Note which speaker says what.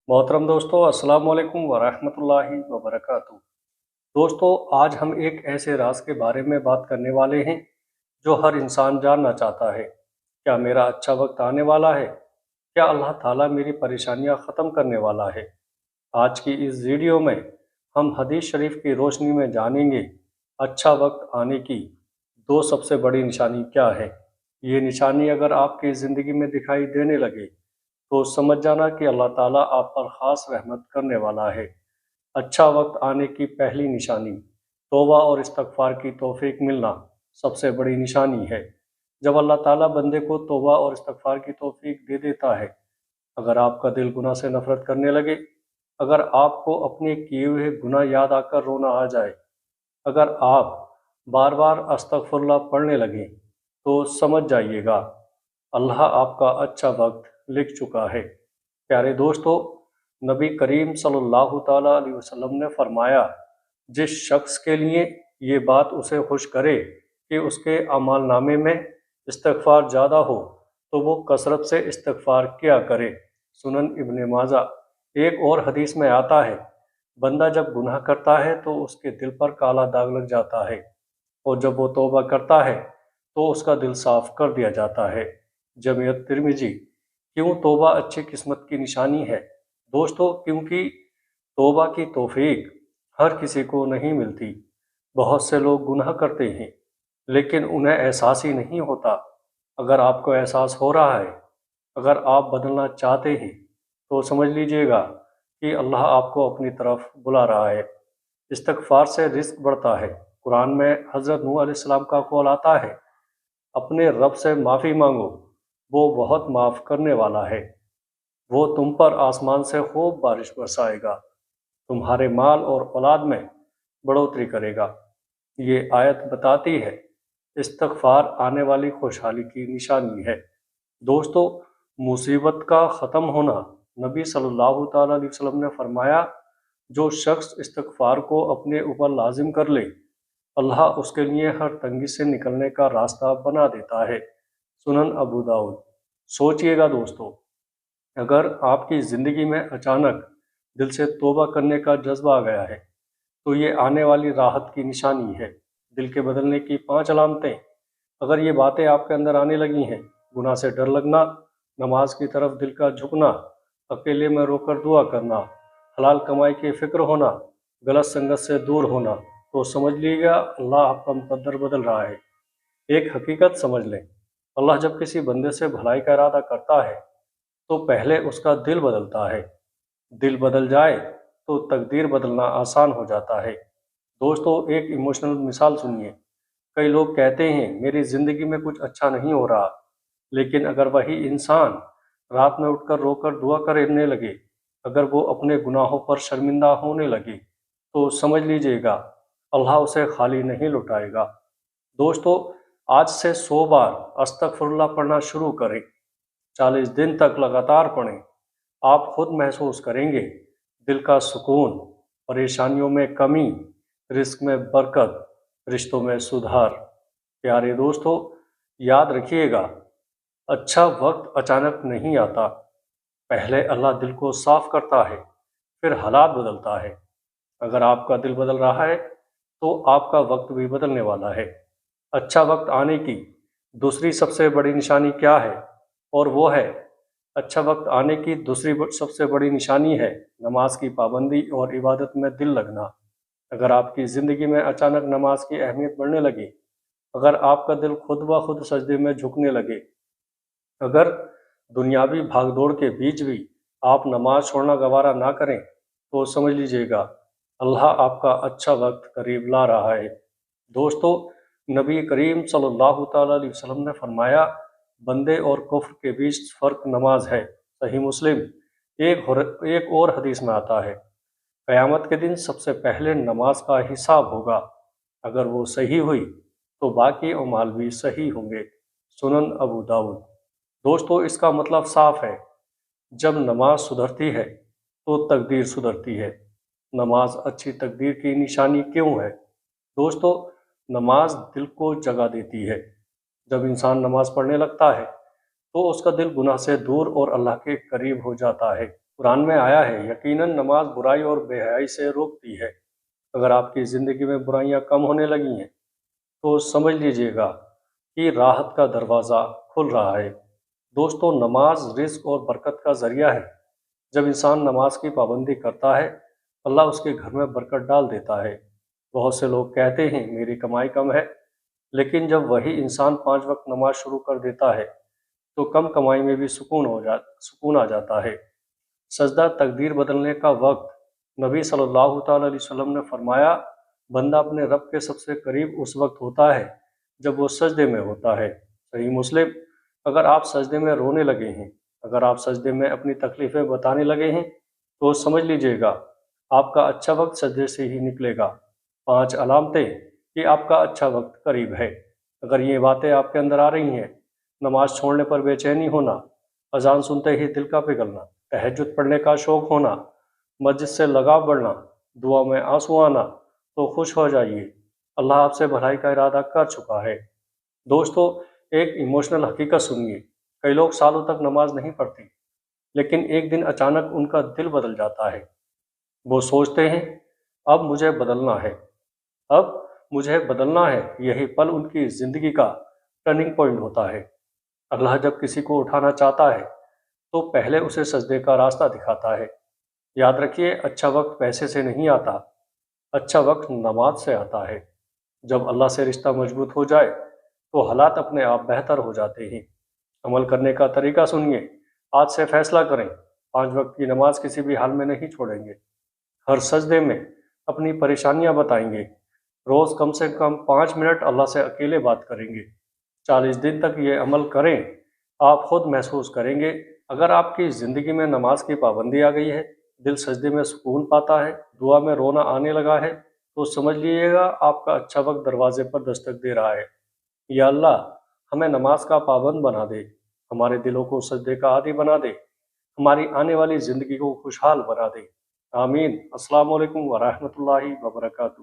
Speaker 1: मोहतरम दोस्तों, अस्सलाम वालेकुम वरहमतुल्लाहि वबरकातुहू। दोस्तों, आज हम एक ऐसे राज के बारे में बात करने वाले हैं जो हर इंसान जानना चाहता है। क्या मेरा अच्छा वक्त आने वाला है? क्या अल्लाह ताला मेरी परेशानियां ख़त्म करने वाला है? आज की इस वीडियो में हम हदीस शरीफ की रोशनी में जानेंगे अच्छा वक्त आने की दो सबसे बड़ी निशानी क्या है। ये निशानी अगर आपकी ज़िंदगी में दिखाई देने लगे तो समझ जाना कि अल्लाह ताला आप पर ख़ास रहमत करने वाला है। अच्छा वक्त आने की पहली निशानी तौबा और इस्तगफार की तौफीक मिलना सबसे बड़ी निशानी है। जब अल्लाह ताला बंदे को तौबा और इस्तगफार की तौफीक दे देता है, अगर आपका दिल गुनाह से नफरत करने लगे, अगर आपको अपने किए हुए गुनाह याद आकर रोना आ जाए, अगर आप बार बार अस्तगफुरुल्लाह पढ़ने लगें, तो समझ जाइएगा अल्लाह आपका अच्छा वक्त लिख चुका है। प्यारे दोस्तों, नबी करीम सल्लल्लाहु ताला अलैहि वसल्लम ने फरमाया, जिस शख्स के लिए ये बात उसे खुश करे कि उसके अमाल नामे में इस्तगफार ज़्यादा हो, तो वो कसरत से इस्तगफार किया करे। सुनन इब्न माजा। एक और हदीस में आता है, बंदा जब गुनाह करता है तो उसके दिल पर काला दाग लग जाता है, और जब वो तौबा करता है तो उसका दिल साफ कर दिया जाता है। जमीयत तिर्मिजी। क्यों तौबा अच्छी किस्मत की निशानी है? दोस्तों, क्योंकि तौबा की तौफीक हर किसी को नहीं मिलती। बहुत से लोग गुनाह करते हैं लेकिन उन्हें एहसास ही नहीं होता। अगर आपको एहसास हो रहा है, अगर आप बदलना चाहते हैं, तो समझ लीजिएगा कि अल्लाह आपको अपनी तरफ बुला रहा है। इस्तगफार से रिस्क बढ़ता है। कुरान में हज़रत नूह अलैहिस्सलाम का कौल आता है, अपने रब से माफ़ी मांगो, वो बहुत माफ़ करने वाला है। वो तुम पर आसमान से खूब बारिश बरसाएगा, तुम्हारे माल और औलाद में बढ़ोतरी करेगा। ये आयत बताती है इस्तगफार आने वाली खुशहाली की निशानी है। दोस्तों, मुसीबत का ख़त्म होना। नबी सल्लल्लाहु ताला अलैहि वसल्लम ने फरमाया, जो शख्स इस्तगफार को अपने ऊपर लाजिम कर ले, अल्लाह उसके लिए हर तंगी से निकलने का रास्ता बना देता है। सुनन अबू दाऊद। सोचिएगा दोस्तों, अगर आपकी ज़िंदगी में अचानक दिल से तौबा करने का जज्बा आ गया है, तो ये आने वाली राहत की निशानी है। दिल के बदलने की 5 अलामतें। अगर ये बातें आपके अंदर आने लगी हैं, गुनाह से डर लगना, नमाज की तरफ दिल का झुकना, अकेले में रोकर दुआ करना, हलाल कमाई की फ़िक्र होना, गलत संगत से दूर होना, तो समझ लीजिएगा अल्लाह आपका मुकद्दर बदल रहा है। एक हकीकत समझ लें, अल्लाह जब किसी बंदे से भलाई का इरादा करता है तो पहले उसका दिल बदलता है। दिल बदल जाए तो तकदीर बदलना आसान हो जाता है। दोस्तों, एक इमोशनल मिसाल सुनिए। कई लोग कहते हैं मेरी ज़िंदगी में कुछ अच्छा नहीं हो रहा, लेकिन अगर वही इंसान रात में उठकर रोकर दुआ करने लगे, अगर वो अपने गुनाहों पर शर्मिंदा होने लगे, तो समझ लीजिएगा अल्लाह उसे खाली नहीं लौटाएगा। दोस्तों, आज से 100 बार अस्तगफुरुल्लाह पढ़ना शुरू करें। 40 दिन तक लगातार पढ़ें। आप खुद महसूस करेंगे दिल का सुकून, परेशानियों में कमी, रिस्क में बरकत, रिश्तों में सुधार। प्यारे दोस्तों, याद रखिएगा, अच्छा वक्त अचानक नहीं आता। पहले अल्लाह दिल को साफ करता है, फिर हालात बदलता है। अगर आपका दिल बदल रहा है तो आपका वक्त भी बदलने वाला है। अच्छा वक्त आने की दूसरी सबसे बड़ी निशानी क्या है? और वो है, अच्छा वक्त आने की दूसरी सबसे बड़ी निशानी है नमाज की पाबंदी और इबादत में दिल लगना। अगर आपकी ज़िंदगी में अचानक नमाज की अहमियत बढ़ने लगे, अगर आपका दिल खुद ब खुद सजदे में झुकने लगे, अगर दुनियावी भागदौड़ के बीच भी आप नमाज छोड़ना गवारा ना करें, तो समझ लीजिएगा अल्लाह आपका अच्छा वक्त करीब ला रहा है। दोस्तों, नबी करीम सल्लल्लाहु ताला अलैहि वसल्लम ने फरमाया, बंदे और कुफ्र के बीच फ़र्क नमाज है। सही मुस्लिम। एक और हदीस में आता है, क़यामत के दिन सबसे पहले नमाज का हिसाब होगा। अगर वो सही हुई तो बाकी अमाल भी सही होंगे। सुनन अबू दाऊद। दोस्तों, इसका मतलब साफ है, जब नमाज सुधरती है तो तकदीर सुधरती है। नमाज अच्छी तकदीर की निशानी क्यों है? दोस्तों, नमाज दिल को जगा देती है। जब इंसान नमाज पढ़ने लगता है तो उसका दिल गुनाह से दूर और अल्लाह के करीब हो जाता है। قرآن میں آیا ہے یقیناً نماز برائی اور بے حیائی سے روکتی ہے۔ اگر آپ کی زندگی میں برائیاں کم ہونے لگی ہیں تو سمجھ لیجئے گا کہ راحت کا دروازہ کھل رہا ہے۔ دوستو، نماز رزق اور برکت کا ذریعہ ہے۔ جب انسان نماز کی پابندی کرتا ہے اللہ اس کے گھر میں برکت ڈال دیتا ہے۔ بہت سے لوگ کہتے ہیں میری کمائی کم ہے، لیکن جب وہی انسان 5 وقت نماز شروع کر دیتا ہے تو کم کمائی میں بھی سکون آ جاتا ہے۔ سجدہ تقدیر بدلنے کا وقت۔ نبی صلی اللہ تعالیٰ علیہ وسلم نے فرمایا بندہ اپنے رب کے سب سے قریب اس وقت ہوتا ہے جب وہ سجدے میں ہوتا ہے۔ صحیح مسلم۔ اگر آپ سجدے میں رونے لگے ہیں، اگر آپ سجدے میں اپنی تکلیفیں بتانے لگے ہیں تو سمجھ لیجئے گا آپ کا اچھا وقت سجدے سے ہی نکلے گا۔ 5 علامتیں کہ آپ کا اچھا وقت قریب ہے۔ اگر یہ باتیں آپ کے اندر آ رہی ہیں: نماز چھوڑنے پر بے چینی ہونا، اذان سنتے ہی دل کا پگھلنا، تہجد پڑھنے کا شوق ہونا، مسجد سے لگاؤ بڑھنا، دعا میں آنسو آنا، تو خوش ہو جائیے، اللہ آپ سے بھلائی کا ارادہ کر چکا ہے۔ دوستو، ایک ایموشنل حقیقت سنیے۔ کئی لوگ سالوں تک نماز نہیں پڑھتے، لیکن ایک دن اچانک ان کا دل بدل جاتا ہے۔ وہ سوچتے ہیں اب مجھے بدلنا ہے، اب مجھے بدلنا ہے۔ یہی پل ان کی زندگی کا ٹرننگ پوائنٹ ہوتا ہے۔ اللہ جب کسی کو اٹھانا چاہتا ہے تو پہلے اسے سجدے کا راستہ دکھاتا ہے۔ یاد رکھیے، اچھا وقت پیسے سے نہیں آتا، اچھا وقت نماز سے آتا ہے۔ جب اللہ سے رشتہ مضبوط ہو جائے تو حالات اپنے آپ بہتر ہو جاتے ہیں۔ عمل کرنے کا طریقہ سنیے۔ آج سے فیصلہ کریں 5 وقت کی نماز کسی بھی حال میں نہیں چھوڑیں گے۔ ہر سجدے میں اپنی پریشانیاں بتائیں گے۔ روز کم سے کم 5 منٹ اللہ سے اکیلے بات کریں گے۔ 40 دن تک یہ عمل کریں، آپ خود محسوس کریں گے اگر آپ کی زندگی میں نماز کی پابندی آ گئی ہے، دل سجدے میں سکون پاتا ہے، دعا میں رونا آنے لگا ہے، تو سمجھ لیجیے گا آپ کا اچھا وقت دروازے پر دستک دے رہا ہے۔ یا اللہ ہمیں نماز کا پابند بنا دے، ہمارے دلوں کو سجدے کا عادی بنا دے، ہماری آنے والی زندگی کو خوشحال بنا دے۔ آمین۔ السلام علیکم ورحمۃ اللہ وبرکاتہ۔